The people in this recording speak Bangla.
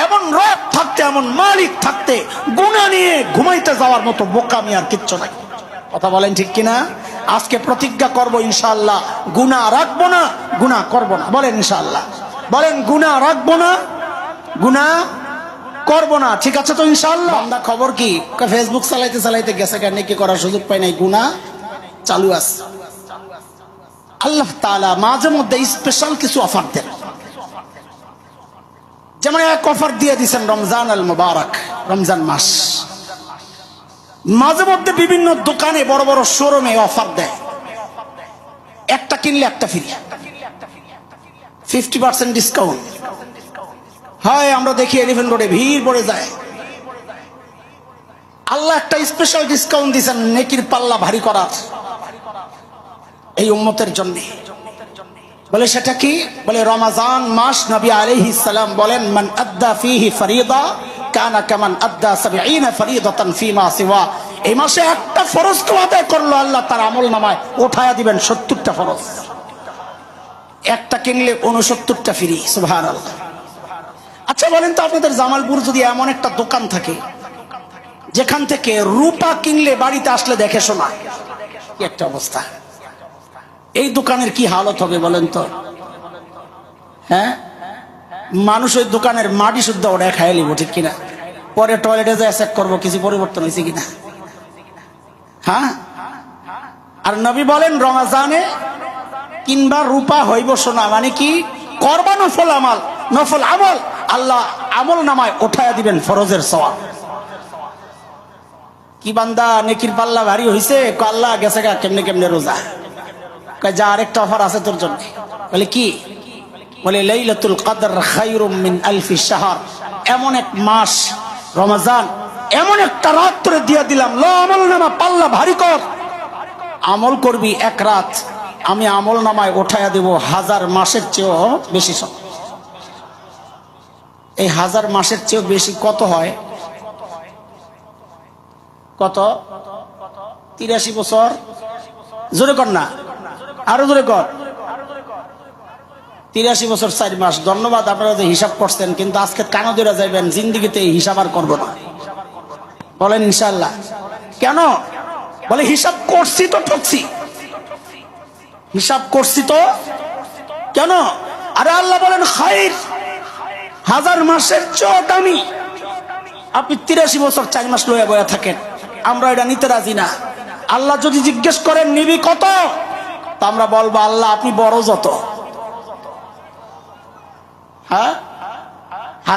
এমন রব থাকতে, এমন মালিক থাকতে গুনাহ নিয়ে ঘুমাইতে যাওয়ার মতো বোকামি আর কিচ্ছু নাই। কথা বলেন ঠিক কিনা? আজকে প্রতিজ্ঞা করব ইনশাআল্লাহ গুনাহ রাখবো না, গুনাহ করব না। বলেন ইনশাআল্লাহ, বলেন গুনাহ রাখবো না, গুনাহ করব না। ঠিক আছে তো ইনশাআল্লাহ? বান্দা খবর কি? ফেসবুক চালাইতে চালাইতে গেছে, কেন কি করার সুযোগ পাই নাই, গুনাহ চালু আছে। আল্লাহ তাআলা মাঝে মধ্যে স্পেশাল কিছু অফার দেন। যেমন এক অফার দিয়ে দিয়েছেন রমজান আল মুবারক, রমজান মাস। মাঝে মধ্যে বিভিন্ন দোকানে, বড় বড় শোরুমে অফার দেয়, একটা কিনলে একটা ফ্রি, 50% ডিসকাউন্ট হয়। আমরা দেখি এলিফ্যান্ট রোডে ভিড় পড়ে যায়। আল্লাহ একটা স্পেশাল ডিসকাউন্ট দিয়েছেন নেকির পাল্লা ভারী করার এই উম্মতের জন্য। বলে সেটা কি? বলে রমাজান মাস। নবী আলাইহিস সালাম বলেন, মান আদ্দা ফীহি ফরিদা কানা কামান আদ্দা 70 ফরিদাতান ফীমা সিওয়া। এই মাসে একটা ফরজ তো আদায় করলো, আল্লাহ তার আমলনামায় উঠায়া দিবেন 70টা ফরজ। একটা কিনলে 69টা ফ্রি। সুবহানাল্লাহ। আচ্ছা বলেন তো, আপনাদের জামালপুর যদি এমন একটা দোকান থাকে যেখান থেকে রূপা কিনলে বাড়িতে আসলে দেখে শোনা, কি একটা অবস্থা, এই দোকানের কি হালত হবে বলেন তো? হ্যাঁ, মানুষ ওই দোকানের মাটি শুদ্ধ ওটা খাই নিব, ঠিক কিনা? পরে টয়লেটে যায় চেক করবো কিছু পরিবর্তন হয়েছে কিনা। হ্যাঁ, আর নবী বলেন রমাজানে কিংবা রূপা হইব সোনা, মানে কি করবা নফল আমল, নফল আমল আল্লাহ আমল নামায় উঠায়া দিবেন ফরজের সওয়াব। কি বান্দা নেকির পাল্লা ভারী হইছে, আল্লাহ গেছে গা কেমনে কেমনে রোজা। যা আরেকটা অফার আছে তোর জন্য। বলে কি? বলে লাইলাতুল কদর খায়রুম মিন আলফি শাহর। এমন এক মাস রমজান, এমন একটা রাত তোরে দিয়ে দিলাম, ল আমল নামা পাল্লা ভারী কর, আমল করবি এক রাত, আমি আমল নামায় উঠাইয়া দেব 1000 মাসের চেয়েও বেশি সব। এই 1000 মাসের চেয়েও বেশি কত হয়? কত? 83 বছর। জোরে কর না, আরো জোরে কর। 83 বছর 4 মাস। ধন্যবাদ, আপনারা যে হিসাব করছেন, কিন্তু আজকে কানো ধরে যাইবেন, জিন্দিগিতে এই হিসাব আর করবো না। বলেন ইনশাআল্লাহ। কেন? বলে হিসাব করছি তো ঠকছি, হিসাব করছি তো। কেন? আরে আল্লাহ বলেন খাইর, 1000 মাসের চেয়ে দামি। আপনি 83 বছর 4 মাস লয়ে বয়া থাকেন, আমরা এটা নিতে রাজি না। আল্লাহ যদি জিজ্ঞেস করেন নিবি কত, তা আমরা বলবো আল্লাহ আপনি বড় যত। হ্যাঁ,